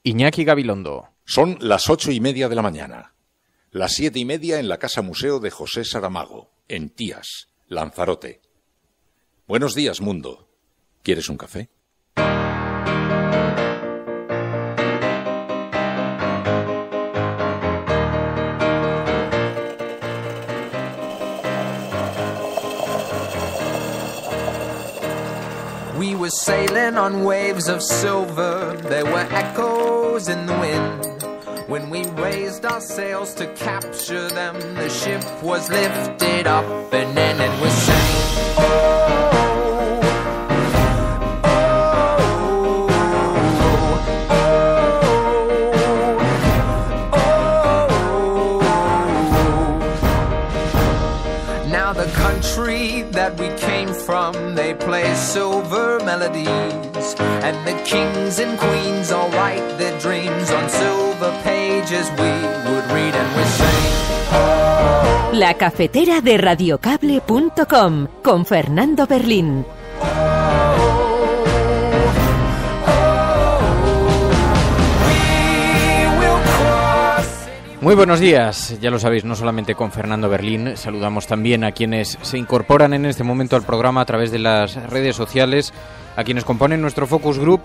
Iñaki Gabilondo. Son las 8:30 de la mañana. Las 7:30 en la Casa Museo de José Saramago, en Tías, Lanzarote. Buenos días, mundo. ¿Quieres un café? We were sailing on waves of silver. There were echoes in the wind. When we raised our sails to capture them, the ship was lifted up and then it was saying, oh, oh, oh, oh. Now the country that we came from, they play silver melodies, and the kings and queens all write their dreams on silver pages we would read and we sing. Oh. La cafetera de radiocable.com con Fernando Berlín. Muy buenos días, ya lo sabéis, no solamente con Fernando Berlín, saludamos también a quienes se incorporan en este momento al programa a través de las redes sociales, a quienes componen nuestro Focus Group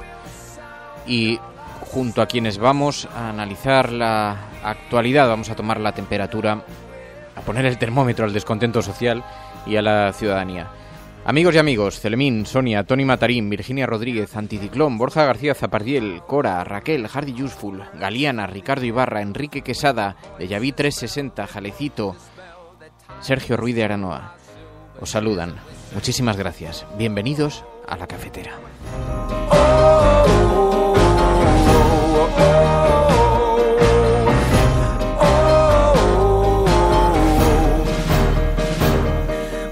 y junto a quienes vamos a analizar la actualidad, vamos a tomar la temperatura, a poner el termómetro al descontento social y a la ciudadanía. Amigos y amigos, Celemín, Sonia, Tony Matarín, Virginia Rodríguez, Anticiclón, Borja García Zapardiel, Cora, Raquel, Hardy Useful, Galiana, Ricardo Ibarra, Enrique Quesada, Dejaví 360, Jalecito, Sergio Ruiz de Aranoa. Os saludan. Muchísimas gracias. Bienvenidos a La Cafetera.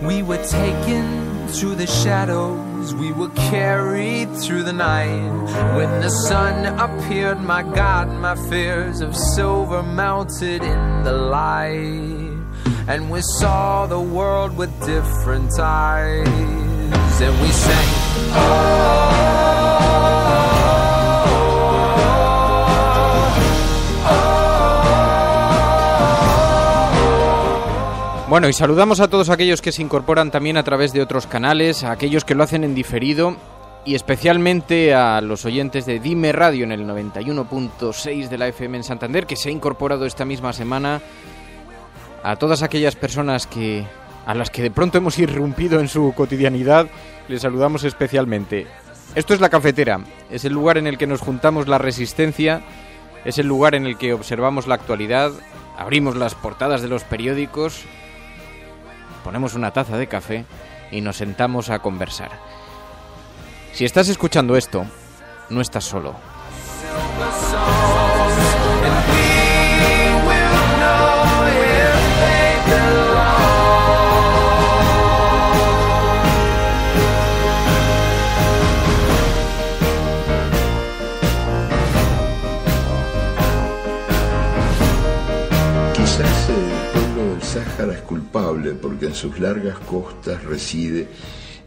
We were taken through the shadows, we were carried through the night. When the sun appeared, my God, my fears of silver melted in the light. And we saw the world with different eyes. And we sang, oh, Bueno, y saludamos a todos aquellos que se incorporan también a través de otros canales, a aquellos que lo hacen en diferido y especialmente a los oyentes de Dime Radio en el 91.6 de la FM en Santander, que se ha incorporado esta misma semana, a todas aquellas personas a las que de pronto hemos irrumpido en su cotidianidad, les saludamos especialmente. Esto es La Cafetera, es el lugar en el que nos juntamos la resistencia, es el lugar en el que observamos la actualidad, abrimos las portadas de los periódicos, ponemos una taza de café y nos sentamos a conversar. Si estás escuchando esto, no estás solo. Quizás el pueblo del Sáhara es culpable porque en sus largas costas reside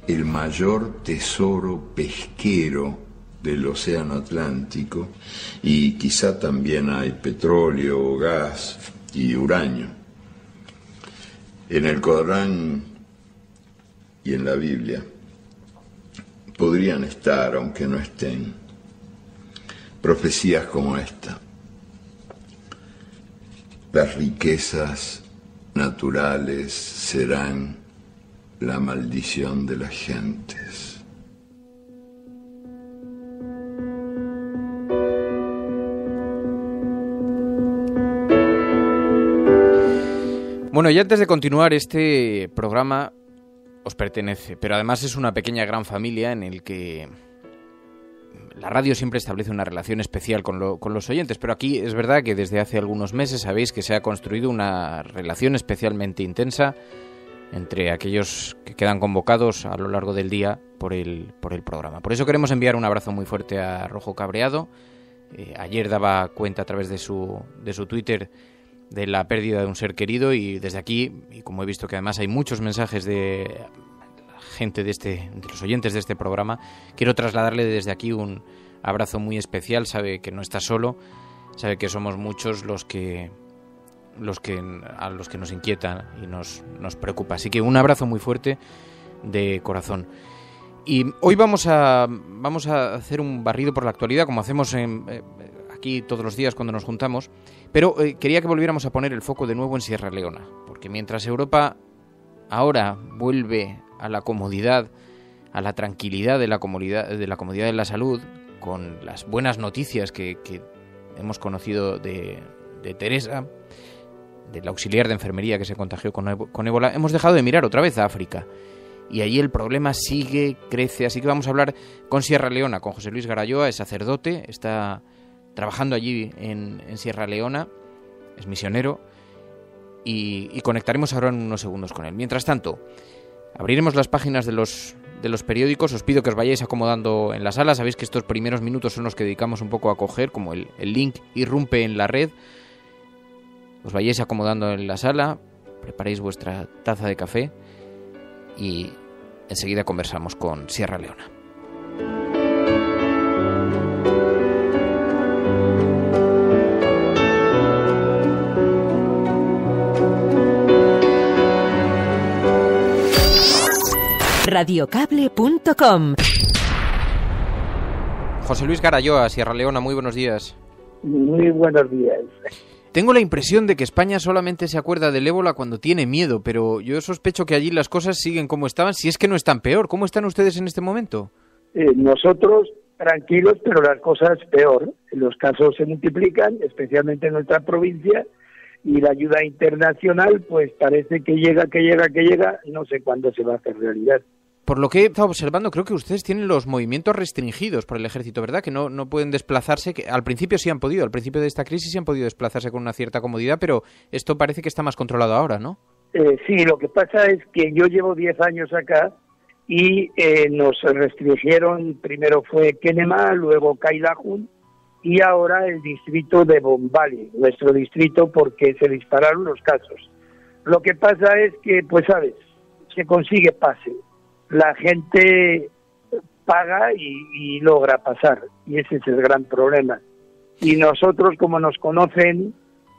el mayor tesoro pesquero del océano Atlántico y quizá también hay petróleo, gas y uranio. En el Corán y en la Biblia podrían estar, aunque no estén, profecías como esta. Las riquezas naturales serán la maldición de las gentes. Bueno, y antes de continuar, este programa os pertenece, pero además es una pequeña gran familia en el que la radio siempre establece una relación especial con los oyentes, pero aquí es verdad que desde hace algunos meses sabéis que se ha construido una relación especialmente intensa entre aquellos que quedan convocados a lo largo del día por el programa. Por eso queremos enviar un abrazo muy fuerte a Rojo Cabreado. Ayer daba cuenta a través de su Twitter de la pérdida de un ser querido y desde aquí, y como he visto que además hay muchos mensajes de gente de los oyentes de este programa, quiero trasladarle desde aquí un abrazo muy especial, sabe que no está solo, sabe que somos muchos a los que nos inquieta y nos preocupa. Así que un abrazo muy fuerte de corazón. Y hoy vamos a hacer un barrido por la actualidad, como hacemos aquí todos los días cuando nos juntamos, pero quería que volviéramos a poner el foco de nuevo en Sierra Leona, porque mientras Europa ahora vuelve a la comodidad, a la tranquilidad de la comodidad de la salud, con las buenas noticias que hemos conocido de Teresa, del auxiliar de enfermería que se contagió con ébola, hemos dejado de mirar otra vez a África. Y allí el problema sigue, crece, así que vamos a hablar con Sierra Leona, con José Luis Garayoa, es sacerdote, está trabajando allí en Sierra Leona, es misionero, y conectaremos ahora en unos segundos con él. Mientras tanto, abriremos las páginas de los periódicos, os pido que os vayáis acomodando en la sala, sabéis que estos primeros minutos son los que dedicamos un poco a coger, como el link irrumpe en la red, os vayáis acomodando en la sala, preparéis vuestra taza de café y enseguida conversamos con Sierra Leona. Radiocable.com. José Luis Garayoa, Sierra Leona, muy buenos días. Muy buenos días. Tengo la impresión de que España solamente se acuerda del ébola cuando tiene miedo, pero yo sospecho que allí las cosas siguen como estaban, si es que no están peor. ¿Cómo están ustedes en este momento? Nosotros tranquilos, pero las cosas peor. Los casos se multiplican, especialmente en nuestra provincia, y la ayuda internacional pues parece que llega, no sé cuándo se va a hacer realidad. Por lo que he estado observando, creo que ustedes tienen los movimientos restringidos por el ejército, ¿verdad? Que no pueden desplazarse, que al principio sí han podido, al principio de esta crisis sí han podido desplazarse con una cierta comodidad, pero esto parece que está más controlado ahora, ¿no? Sí, lo que pasa es que yo llevo 10 años acá y nos restringieron, primero fue Kenema, luego Kailahun y ahora el distrito de Bombali, nuestro distrito, porque se dispararon los casos. Lo que pasa es que, pues sabes, se consigue pase. La gente paga y logra pasar, y ese es el gran problema. Y nosotros, como nos conocen,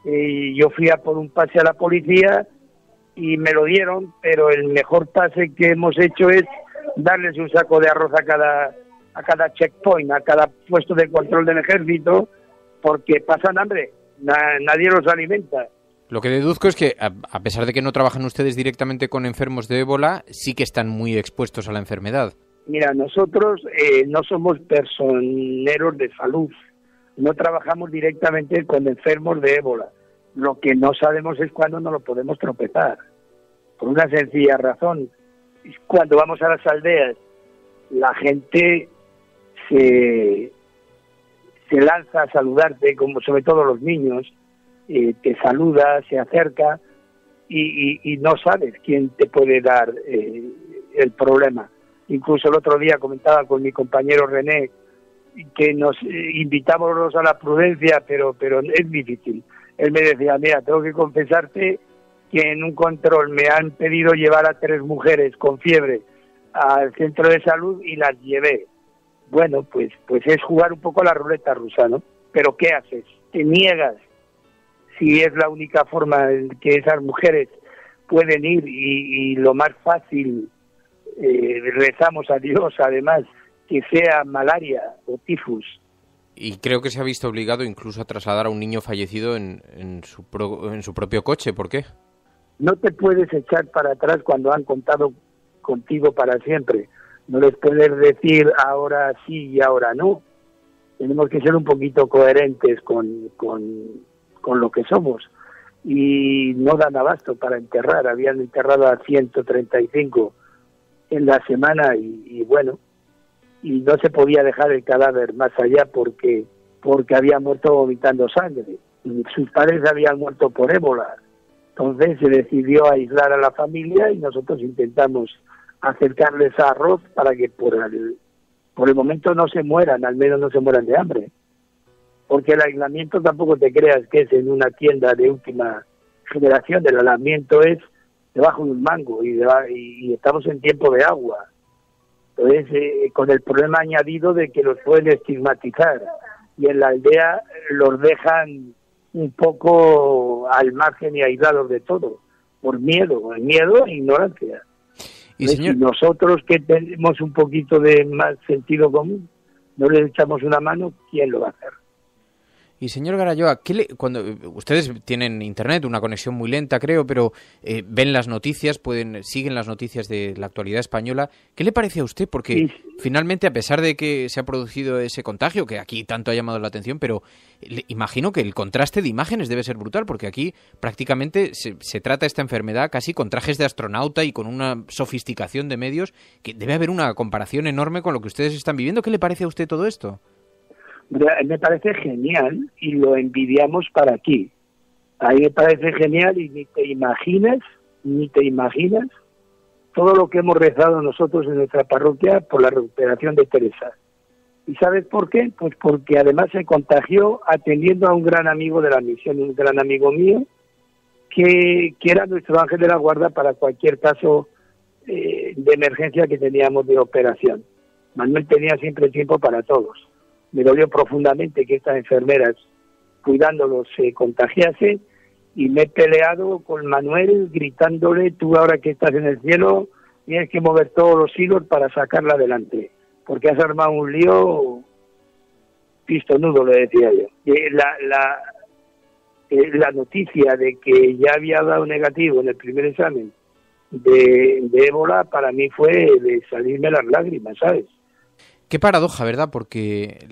yo fui a por un pase a la policía y me lo dieron, pero el mejor pase que hemos hecho es darles un saco de arroz a cada checkpoint, a cada puesto de control del ejército, porque pasan hambre, nadie los alimenta. Lo que deduzco es que, a pesar de que no trabajan ustedes directamente con enfermos de ébola, sí que están muy expuestos a la enfermedad. Mira, nosotros no somos personeros de salud, no trabajamos directamente con enfermos de ébola. Lo que no sabemos es cuándo nos lo podemos tropezar. Por una sencilla razón, cuando vamos a las aldeas, la gente se lanza a saludarte, como sobre todo los niños, te saluda, se acerca y no sabes quién te puede dar el problema. Incluso el otro día comentaba con mi compañero René que nos invitamos a la prudencia, pero es difícil. Él me decía, mira, tengo que confesarte que en un control me han pedido llevar a 3 mujeres con fiebre al centro de salud y las llevé. Bueno, pues es jugar un poco a la ruleta rusa, ¿no? Pero ¿qué haces? Te niegas. Si es la única forma en que esas mujeres pueden ir y lo más fácil, rezamos a Dios, además, que sea malaria o tifus. Y creo que se ha visto obligado incluso a trasladar a un niño fallecido en su propio coche. ¿Por qué? No te puedes echar para atrás cuando han contado contigo para siempre. No les puedes decir ahora sí y ahora no. Tenemos que ser un poquito coherentes con lo que somos, y no dan abasto para enterrar. Habían enterrado a 135 en la semana y bueno, y no se podía dejar el cadáver más allá porque había muerto vomitando sangre. Sus padres habían muerto por ébola. Entonces se decidió aislar a la familia y nosotros intentamos acercarles arroz para que por el momento no se mueran, al menos no se mueran de hambre. Porque el aislamiento tampoco te creas que es en una tienda de última generación. El aislamiento es debajo de un mango y estamos en tiempo de agua. Entonces, con el problema añadido de que los pueden estigmatizar y en la aldea los dejan un poco al margen y aislados de todo, por miedo e ignorancia. Y señor... Si nosotros que tenemos un poquito de más sentido común no les echamos una mano, ¿quién lo va a hacer? Y señor Garayoa, cuando ustedes tienen internet, una conexión muy lenta creo, pero ven las noticias, siguen las noticias de la actualidad española, ¿qué le parece a usted? Porque finalmente, a pesar de que se ha producido ese contagio, que aquí tanto ha llamado la atención, pero imagino que el contraste de imágenes debe ser brutal, porque aquí prácticamente se trata esta enfermedad casi con trajes de astronauta y con una sofisticación de medios, que debe haber una comparación enorme con lo que ustedes están viviendo. ¿Qué le parece a usted todo esto? Me parece genial y lo envidiamos para aquí. A mí me parece genial y ni te imaginas todo lo que hemos rezado nosotros en nuestra parroquia por la recuperación de Teresa. ¿Y sabes por qué? Pues porque además se contagió atendiendo a un gran amigo de la misión, un gran amigo mío, que era nuestro ángel de la guarda para cualquier caso de emergencia que teníamos de operación. Manuel tenía siempre tiempo para todos. Me dolió profundamente que estas enfermeras, cuidándolos, se contagiasen, y me he peleado con Manuel gritándole: tú ahora que estás en el cielo tienes que mover todos los hilos para sacarla adelante, porque has armado un lío pistonudo, le decía yo. La noticia de que ya había dado negativo en el primer examen de ébola, para mí fue de salirme las lágrimas, ¿sabes? Qué paradoja, ¿verdad? Porque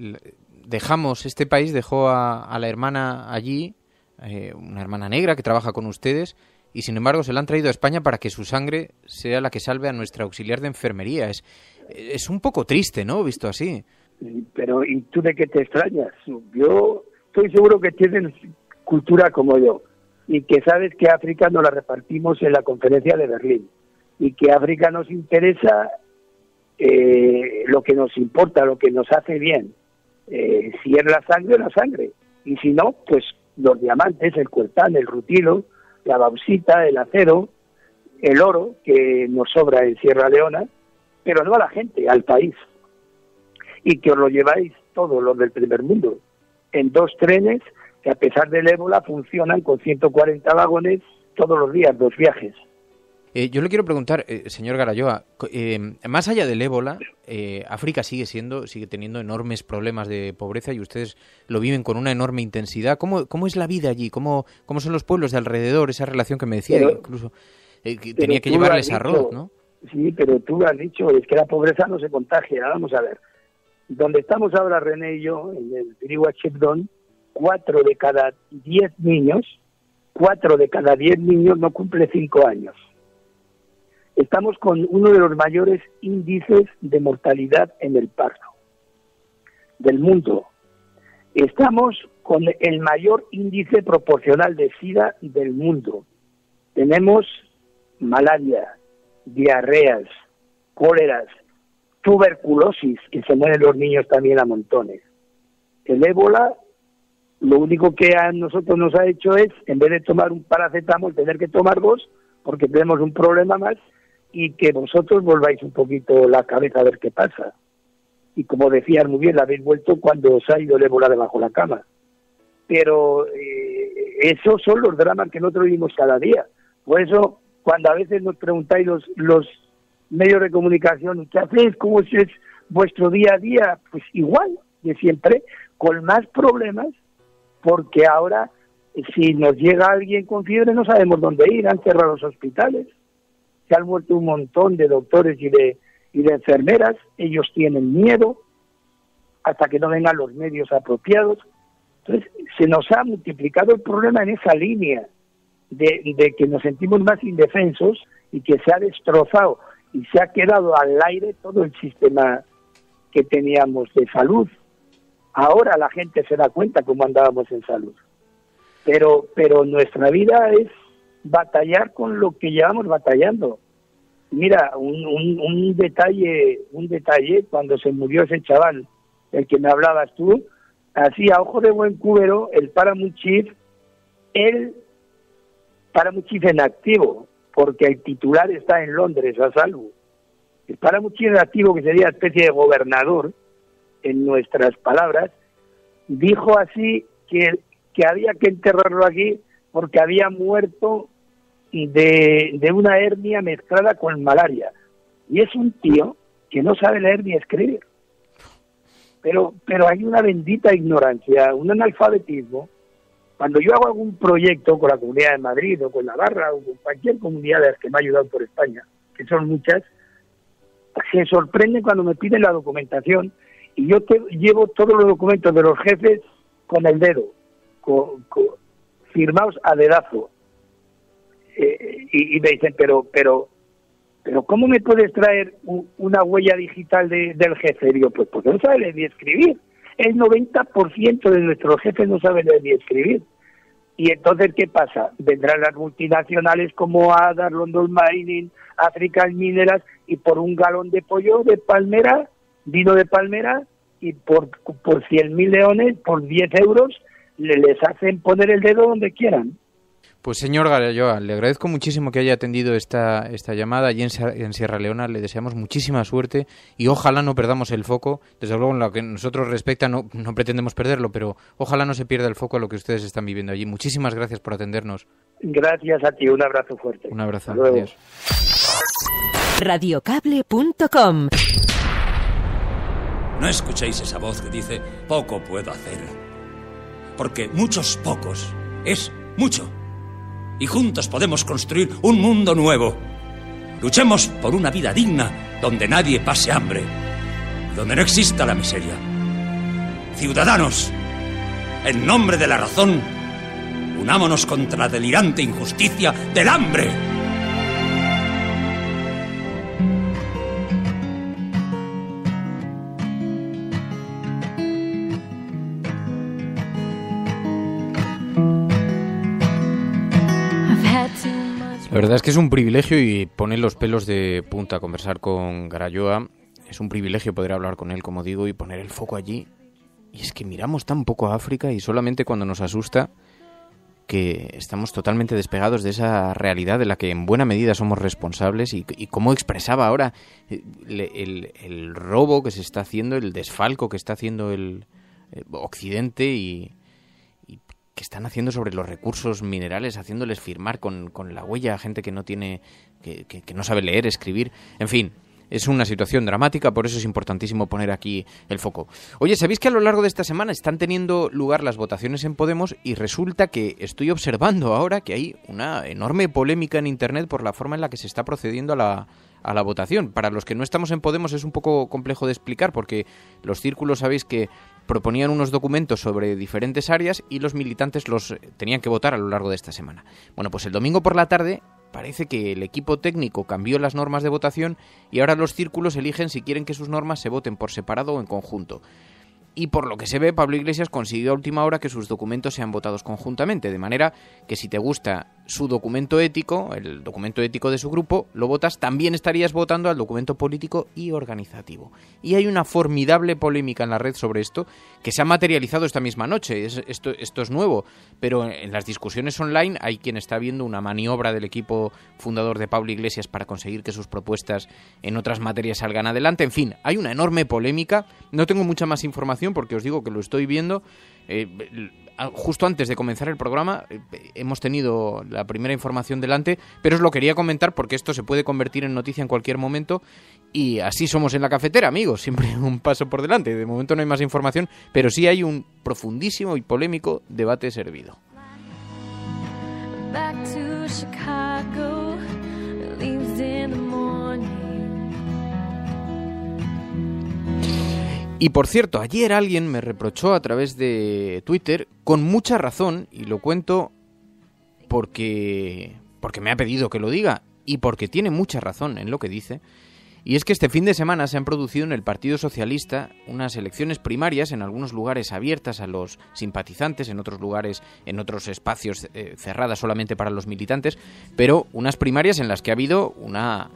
este país dejó a la hermana allí, una hermana negra que trabaja con ustedes, y sin embargo se la han traído a España para que su sangre sea la que salve a nuestra auxiliar de enfermería. Es un poco triste, ¿no? Visto así. Pero, ¿y tú de qué te extrañas? Yo estoy seguro que tienes cultura como yo, y que sabes que África nos la repartimos en la conferencia de Berlín, y que África nos interesa lo que nos importa, lo que nos hace bien. Si es la sangre, y si no, pues los diamantes, el coltán, el rutilo, la bauxita, el acero, el oro, que nos sobra en Sierra Leona, pero no a la gente, al país. Y que os lo lleváis todos los del primer mundo, en 2 trenes que a pesar del ébola funcionan con 140 vagones todos los días, 2 viajes. Yo le quiero preguntar, señor Garayoa, más allá del ébola, África sigue teniendo enormes problemas de pobreza y ustedes lo viven con una enorme intensidad. ¿Cómo es la vida allí? ¿Cómo son los pueblos de alrededor? Esa relación que me decía, incluso que tenía que llevarles arroz, ¿no? Sí, pero tú lo has dicho, es que la pobreza no se contagia. Vamos a ver, donde estamos ahora René y yo, en el Pirigua Chepdón, 4 de cada 10 niños no cumple 5 años. Estamos con uno de los mayores índices de mortalidad en el parto del mundo. Estamos con el mayor índice proporcional de SIDA del mundo. Tenemos malaria, diarreas, cóleras, tuberculosis, que se mueren los niños también a montones. El ébola, lo único que a nosotros nos ha hecho es, en vez de tomar un paracetamol, tener que tomar 2, porque tenemos un problema más, y que vosotros volváis un poquito la cabeza a ver qué pasa. Y como decías muy bien, la habéis vuelto cuando os ha ido el ébola debajo de la cama. Pero esos son los dramas que nosotros vivimos cada día. Por eso, cuando a veces nos preguntáis los medios de comunicación, ¿qué hacéis? ¿Cómo es vuestro día a día? Pues igual de siempre, con más problemas, porque ahora, si nos llega alguien con fiebre, no sabemos dónde ir, han cerrado los hospitales. Se han muerto un montón de doctores y de enfermeras, ellos tienen miedo hasta que no vengan los medios apropiados. Entonces, se nos ha multiplicado el problema en esa línea de que nos sentimos más indefensos y que se ha destrozado y se ha quedado al aire todo el sistema que teníamos de salud. Ahora la gente se da cuenta cómo andábamos en salud. Pero nuestra vida es batallar con lo que llevamos batallando. Mira, un detalle, cuando se murió ese chaval, el que me hablabas tú, así a ojo de buen cubero, el Paramount Chief en activo, porque el titular está en Londres a salvo. el páramo nativo, que sería especie de gobernador, en nuestras palabras, dijo así que había que enterrarlo aquí porque había muerto de una hernia mezclada con malaria. Y es un tío que no sabe leer ni escribir. Pero hay una bendita ignorancia, un analfabetismo. Cuando yo hago algún proyecto con la Comunidad de Madrid o con Navarra o con cualquier comunidad de las que me ha ayudado por España, que son muchas, se sorprenden cuando me piden la documentación y yo llevo todos los documentos de los jefes con el dedo, firmados a dedazo. Y me dicen, pero ¿cómo me puedes traer una huella digital del jefe? Y digo, pues porque no sabe leer ni escribir. El 90% de nuestros jefes no saben leer ni escribir. Y entonces, ¿qué pasa? Vendrán las multinacionales como Adas, London Mining, African Minerals, y por un galón de pollo de palmera, vino de palmera, y por 100.000 leones, por 10 euros, les hacen poner el dedo donde quieran. Pues señor Garayoa, le agradezco muchísimo que haya atendido esta llamada. Allí en Sierra Leona le deseamos muchísima suerte y ojalá no perdamos el foco. Desde luego, en lo que nosotros respecta, no pretendemos perderlo, pero ojalá no se pierda el foco a lo que ustedes están viviendo allí. Muchísimas gracias por atendernos. Gracias a ti, un abrazo fuerte. Un abrazo, adiós. Radiocable.com. No escuchéis esa voz que dice, poco puedo hacer. Porque muchos pocos es mucho. Y juntos podemos construir un mundo nuevo. Luchemos por una vida digna, donde nadie pase hambre, donde no exista la miseria. Ciudadanos, en nombre de la razón, unámonos contra la delirante injusticia del hambre. La verdad es que es un privilegio y pone los pelos de punta conversar con Garayoa. Es un privilegio poder hablar con él, como digo, y poner el foco allí. Y es que miramos tan poco a África y solamente cuando nos asusta que estamos totalmente despegados de esa realidad de la que en buena medida somos responsables y cómo expresaba ahora el robo que se está haciendo, el desfalco que está haciendo el Occidente y que están haciendo sobre los recursos minerales, haciéndoles firmar con la huella a gente que no tiene, que no sabe leer, escribir, en fin. Es una situación dramática, por eso es importantísimo poner aquí el foco. Oye, ¿sabéis que a lo largo de esta semana están teniendo lugar las votaciones en Podemos? Y resulta que estoy observando ahora que hay una enorme polémica en Internet por la forma en la que se está procediendo a la votación. Para los que no estamos en Podemos es un poco complejo de explicar porque los círculos, sabéis que proponían unos documentos sobre diferentes áreas y los militantes los tenían que votar a lo largo de esta semana. Bueno, pues el domingo por la tarde parece que el equipo técnico cambió las normas de votación y ahora los círculos eligen si quieren que sus normas se voten por separado o en conjunto. Y por lo que se ve, Pablo Iglesias consiguió a última hora que sus documentos sean votados conjuntamente, de manera que si te gusta su documento ético, el documento ético de su grupo, lo votas, también estarías votando al documento político y organizativo. Y hay una formidable polémica en la red sobre esto, que se ha materializado esta misma noche. Esto es nuevo, pero en las discusiones online hay quien está viendo una maniobra del equipo fundador de Pablo Iglesias para conseguir que sus propuestas en otras materias salgan adelante. En fin, hay una enorme polémica. No tengo mucha más información porque os digo que lo estoy viendo. Justo antes de comenzar el programa hemos tenido la primera información delante, pero os lo quería comentar porque esto se puede convertir en noticia en cualquier momento y así somos en la cafetera, amigos, siempre un paso por delante. De momento no hay más información, pero sí hay un profundísimo y polémico debate servido. Back to Chicago, leaves in the morning. Y por cierto, ayer alguien me reprochó a través de Twitter, con mucha razón, y lo cuento porque me ha pedido que lo diga, y porque tiene mucha razón en lo que dice, y es que este fin de semana se han producido en el Partido Socialista unas elecciones primarias, en algunos lugares abiertas a los simpatizantes, en otros lugares, en otros espacios cerradas solamente para los militantes, pero unas primarias en las que ha habido una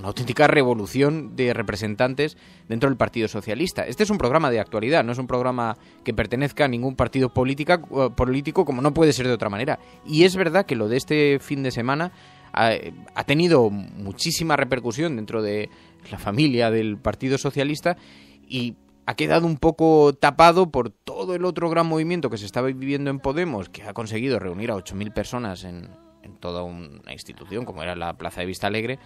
auténtica revolución de representantes dentro del Partido Socialista. Este es un programa de actualidad, no es un programa que pertenezca a ningún partido político como no puede ser de otra manera. Y es verdad que lo de este fin de semana ha tenido muchísima repercusión dentro de la familia del Partido Socialista, y ha quedado un poco tapado por todo el otro gran movimiento que se estaba viviendo en Podemos, que ha conseguido reunir a 8.000 personas en toda una institución como era la Plaza de Vistalegre,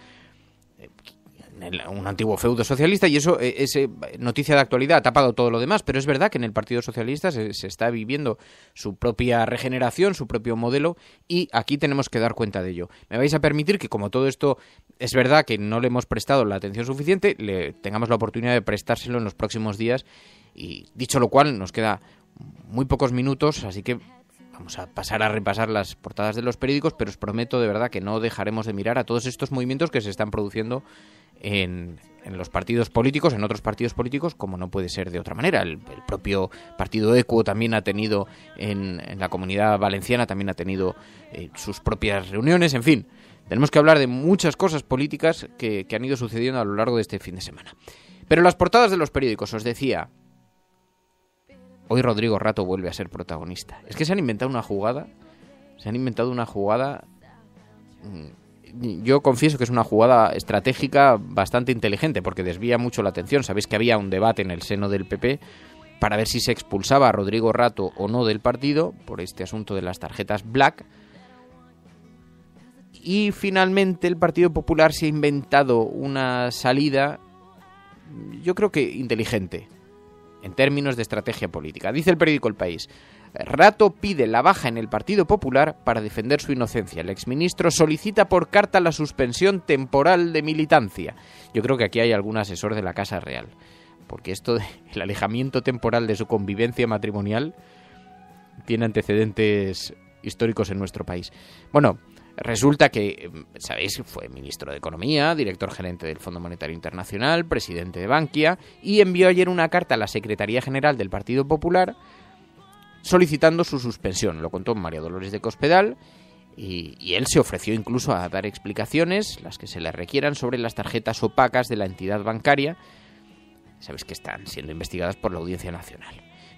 un antiguo feudo socialista, y eso es noticia de actualidad, ha tapado todo lo demás, pero es verdad que en el Partido Socialista se está viviendo su propia regeneración, su propio modelo, y aquí tenemos que dar cuenta de ello. Me vais a permitir que, como todo esto es verdad que no le hemos prestado la atención suficiente, le tengamos la oportunidad de prestárselo en los próximos días, y dicho lo cual nos queda muy pocos minutos, así que vamos a pasar a repasar las portadas de los periódicos, pero os prometo de verdad que no dejaremos de mirar a todos estos movimientos que se están produciendo en los partidos políticos, en otros partidos políticos, como no puede ser de otra manera. El propio partido ECUO también ha tenido, en la Comunidad Valenciana también ha tenido sus propias reuniones, en fin. Tenemos que hablar de muchas cosas políticas que han ido sucediendo a lo largo de este fin de semana. Pero las portadas de los periódicos, os decía, hoy Rodrigo Rato vuelve a ser protagonista. Es que se han inventado una jugada, yo confieso que es una jugada estratégica bastante inteligente, porque desvía mucho la atención. Sabéis que había un debate en el seno del PP para ver si se expulsaba a Rodrigo Rato o no del partido por este asunto de las tarjetas Black. Y finalmente el Partido Popular se ha inventado una salida, yo creo que inteligente, en términos de estrategia política. Dice el periódico El País: Rato pide la baja en el Partido Popular para defender su inocencia. El exministro solicita por carta la suspensión temporal de militancia. Yo creo que aquí hay algún asesor de la Casa Real, porque esto del alejamiento temporal de su convivencia matrimonial tiene antecedentes históricos en nuestro país. Bueno, resulta que, sabéis, fue ministro de Economía, director gerente del Fondo Monetario Internacional, presidente de Bankia, y envió ayer una carta a la Secretaría General del Partido Popular solicitando su suspensión. Lo contó María Dolores de Cospedal, y él se ofreció incluso a dar explicaciones, las que se le requieran, sobre las tarjetas opacas de la entidad bancaria. Sabéis que están siendo investigadas por la Audiencia Nacional.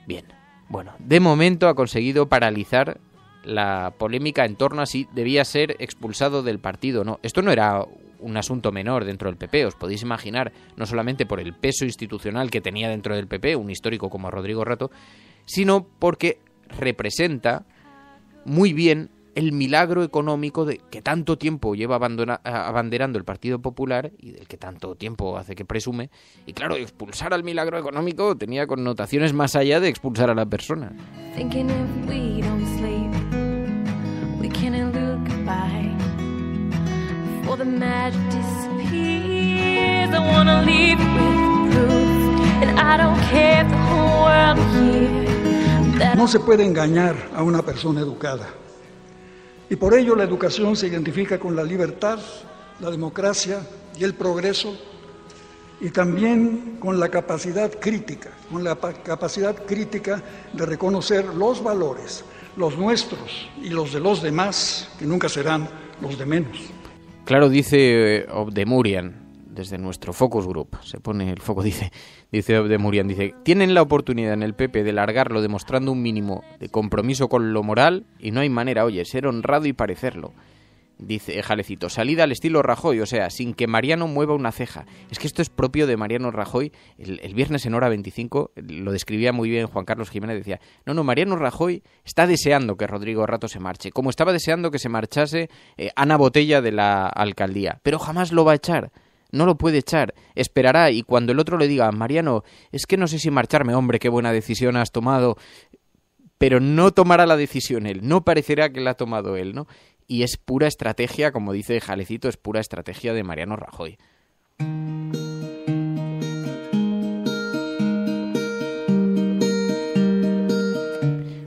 Bien, bueno, de momento ha conseguido paralizar la polémica en torno a si debía ser expulsado del partido o no. Esto no era un asunto menor dentro del PP, os podéis imaginar, no solamente por el peso institucional que tenía dentro del PP un histórico como Rodrigo Rato, sino porque representa muy bien el milagro económico que tanto tiempo lleva abanderando el Partido Popular y del que tanto tiempo hace que presume. Y claro, expulsar al milagro económico tenía connotaciones más allá de expulsar a la persona. No se puede engañar a una persona educada. Y por ello la educación se identifica con la libertad, la democracia y el progreso, y también con la capacidad crítica, de reconocer los valores, los nuestros y los de los demás, que nunca serán los de menos. Claro, dice Obdemurian, desde nuestro focus group, se pone el foco, dice Obdemurian, dice: tienen la oportunidad en el PP de largarlo demostrando un mínimo de compromiso con lo moral y no hay manera, oye, ser honrado y parecerlo. Dice Jalecito: salida al estilo Rajoy, o sea, sin que Mariano mueva una ceja. Es que esto es propio de Mariano Rajoy. El viernes en Hora 25 lo describía muy bien Juan Carlos Jiménez, decía: no, Mariano Rajoy está deseando que Rodrigo Rato se marche, como estaba deseando que se marchase Ana Botella de la alcaldía, pero jamás lo va a echar. No lo puede echar, esperará, y cuando el otro le diga: Mariano, es que no sé si marcharme, hombre, qué buena decisión has tomado, pero no tomará la decisión él, no parecerá que la ha tomado él, ¿no? Y es pura estrategia, como dice Jalecito, es pura estrategia de Mariano Rajoy.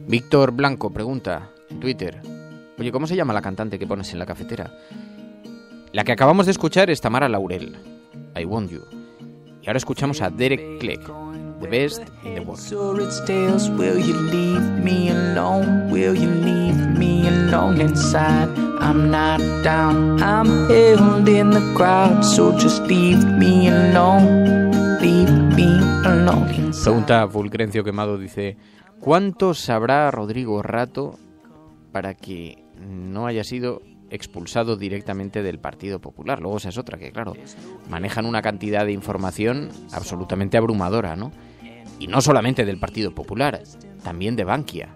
Víctor Blanco pregunta en Twitter: oye, ¿cómo se llama la cantante que pones en la cafetera? La que acabamos de escuchar es Tamara Laurel, I Want You. Y ahora escuchamos a Derek Clegg, The Best in the World. Will you leave me alone? Will you leave me alone inside? I'm not down, I'm held in the crowd, so just leave me alone. Leave me alone inside. Pregunta Fulcrencio Quemado, dice: ¿cuánto sabrá Rodrigo Rato para que no haya sido expulsado directamente del Partido Popular. Luego esa es otra, que claro, manejan una cantidad de información absolutamente abrumadora, ¿no? Y no solamente del Partido Popular, también de Bankia.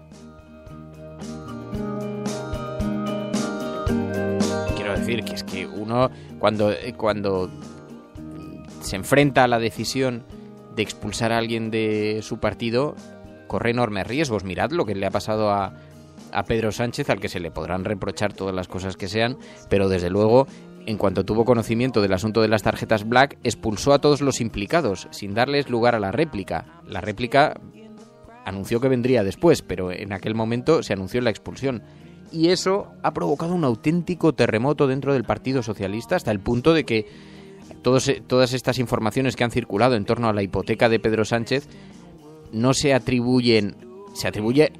Quiero decir que es que uno cuando se enfrenta a la decisión de expulsar a alguien de su partido, corre enormes riesgos. Mirad lo que le ha pasado a Pedro Sánchez, al que se le podrán reprochar todas las cosas que sean, pero desde luego, en cuanto tuvo conocimiento del asunto de las tarjetas Black, expulsó a todos los implicados, sin darles lugar a la réplica. La réplica anunció que vendría después, pero en aquel momento se anunció la expulsión. Y eso ha provocado un auténtico terremoto dentro del Partido Socialista, hasta el punto de que todas estas informaciones que han circulado en torno a la hipoteca de Pedro Sánchez no se atribuye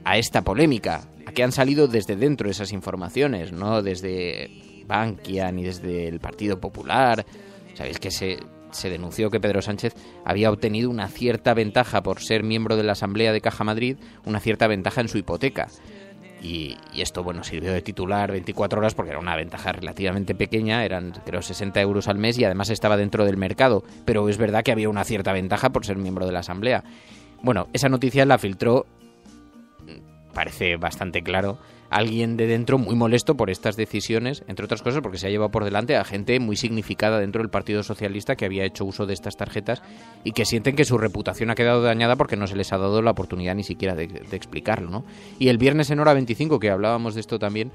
a esta polémica, a que han salido desde dentro esas informaciones, no desde Bankia ni desde el Partido Popular. Sabéis que se denunció que Pedro Sánchez había obtenido una cierta ventaja por ser miembro de la Asamblea de Caja Madrid, una cierta ventaja en su hipoteca. Y esto, bueno, sirvió de titular 24 horas porque era una ventaja relativamente pequeña, eran creo 60 euros al mes y además estaba dentro del mercado, pero es verdad que había una cierta ventaja por ser miembro de la Asamblea. Bueno, esa noticia la filtró, parece bastante claro, alguien de dentro muy molesto por estas decisiones, entre otras cosas porque se ha llevado por delante a gente muy significada dentro del Partido Socialista que había hecho uso de estas tarjetas y que sienten que su reputación ha quedado dañada porque no se les ha dado la oportunidad ni siquiera de explicarlo, ¿no? Y el viernes en Hora 25, que hablábamos de esto también,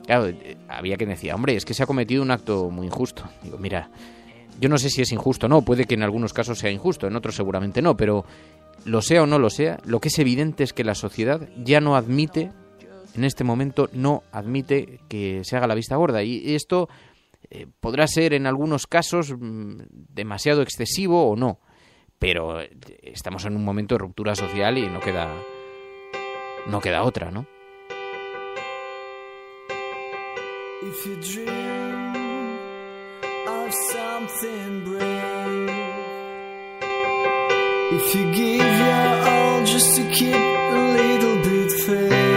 claro, había quien decía, hombre, es que se ha cometido un acto muy injusto. Digo, mira, yo no sé si es injusto o no, puede que en algunos casos sea injusto, en otros seguramente no, pero lo sea o no lo sea, lo que es evidente es que la sociedad ya no admite, en este momento no admite que se haga la vista gorda. Y esto podrá ser en algunos casos demasiado excesivo o no, pero estamos en un momento de ruptura social y no queda otra, ¿no? If you dream of something brave, if you give your all just to keep a little bit fair.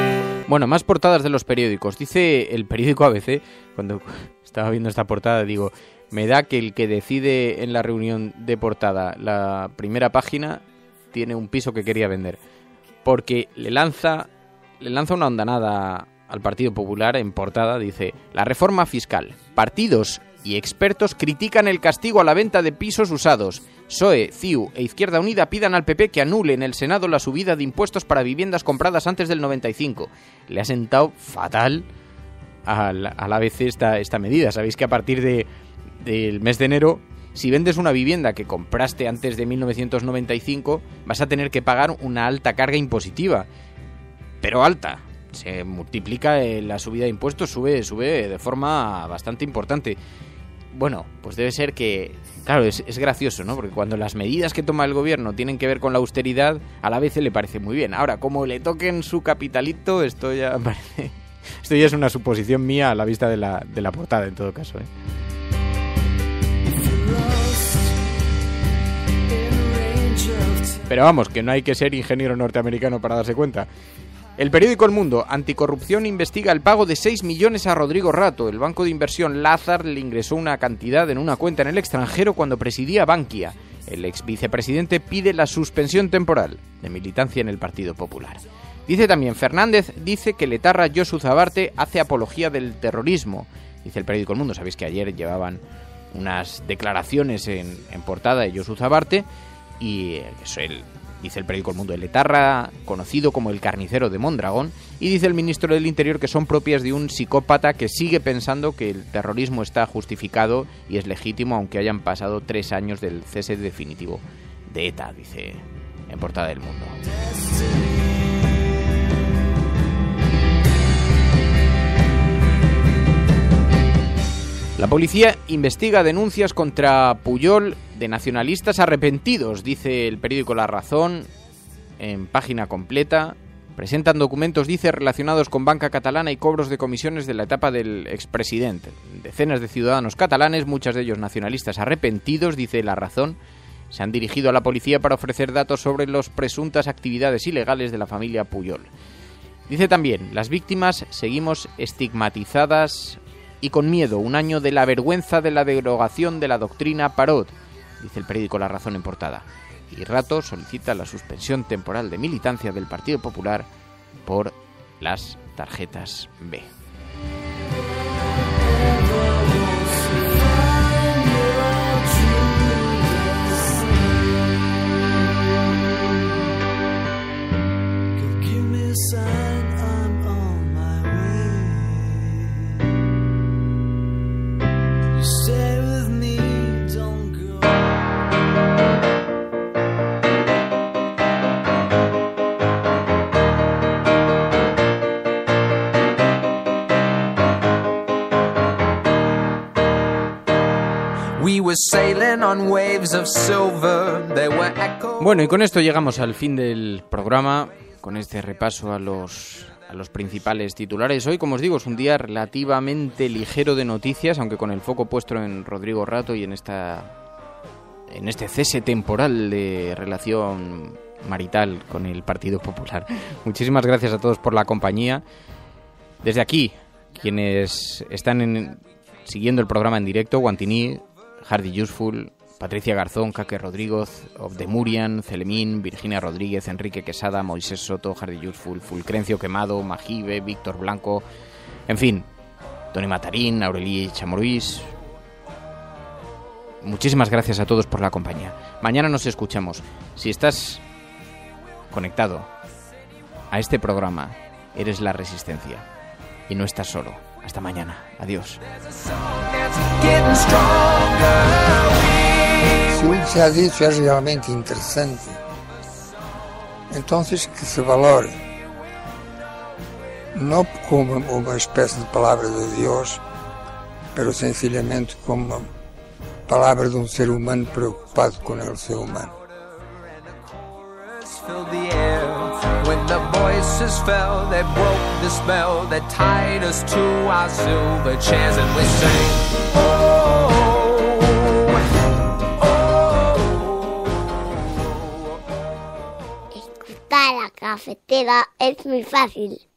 Bueno, más portadas de los periódicos. Dice el periódico ABC, cuando estaba viendo esta portada, digo, me da que el que decide en la reunión de portada la primera página tiene un piso que quería vender. Porque le lanza una hondanada al Partido Popular en portada, dice, la reforma fiscal. Partidos y expertos critican el castigo a la venta de pisos usados. PSOE, CiU e Izquierda Unida pidan al PP que anule en el Senado la subida de impuestos para viviendas compradas antes del 95. Le ha sentado fatal al ABC esta medida. Sabéis que a partir del mes de enero, si vendes una vivienda que compraste antes de 1995, vas a tener que pagar una alta carga impositiva. Pero alta. Se multiplica la subida de impuestos, sube de forma bastante importante. Bueno, pues debe ser que, claro, es gracioso, ¿no? Porque cuando las medidas que toma el gobierno tienen que ver con la austeridad, a la vez le parece muy bien. Ahora, como le toquen su capitalito, esto ya es una suposición mía a la vista de la portada, en todo caso, ¿eh? Pero vamos, que no hay que ser ingeniero norteamericano para darse cuenta. El periódico El Mundo, Anticorrupción investiga el pago de 6 millones a Rodrigo Rato. El banco de inversión Lazard le ingresó una cantidad en una cuenta en el extranjero cuando presidía Bankia. El ex vicepresidente pide la suspensión temporal de militancia en el Partido Popular. Dice también, Fernández dice que el etarra Josu Zabarte hace apología del terrorismo. Dice el periódico El Mundo, sabéis que ayer llevaban unas declaraciones en portada de Josu Zabarte y dice el periódico El Mundo, el etarra conocido como el carnicero de Mondragón, y dice el ministro del Interior que son propias de un psicópata que sigue pensando que el terrorismo está justificado y es legítimo aunque hayan pasado 3 años del cese definitivo de ETA, dice en portada del Mundo. La policía investiga denuncias contra Pujol de nacionalistas arrepentidos, dice el periódico La Razón en página completa. Presentan documentos, dice, relacionados con banca catalana y cobros de comisiones de la etapa del expresidente. Decenas de ciudadanos catalanes, muchos de ellos nacionalistas arrepentidos, dice La Razón, se han dirigido a la policía para ofrecer datos sobre las presuntas actividades ilegales de la familia Pujol. Dice también, las víctimas seguimos estigmatizadas y con miedo, un año de la vergüenza de la derogación de la doctrina Parot, dice el periódico La Razón en portada. Y Rato solicita la suspensión temporal de militancia del Partido Popular por las tarjetas B. Bueno, y con esto llegamos al fin del programa, con este repaso a los principales titulares. Hoy, como os digo, es un día relativamente ligero de noticias, aunque con el foco puesto en Rodrigo Rato y en este cese temporal de relación marital con el Partido Popular. Muchísimas gracias a todos por la compañía. Desde aquí, quienes están siguiendo el programa en directo: Guantini, Hardy Useful, Patricia Garzón, Kake Rodríguez, Obdemurian, Celemín, Virginia Rodríguez, Enrique Quesada, Moisés Soto, Hardy Useful, Fulcrencio Quemado, Majive, Víctor Blanco, en fin, Tony Matarín, Aurelí Chamorruís. Muchísimas gracias a todos por la compañía. Mañana nos escuchamos. Si estás conectado a este programa, eres la Resistencia y no estás solo. Hasta mañana. Adiós. Se o que se ha dicho es realmente interesante, entonces que se valore, no como uma espécie de palavra de Deus, pero sencillamente como uma palavra de um ser humano preocupado com el ser humano. When the voices fell, they broke the spell that tied us to our silver chairs, and we sang, oh, oh, oh. Escuchar la cafetera es muy fácil.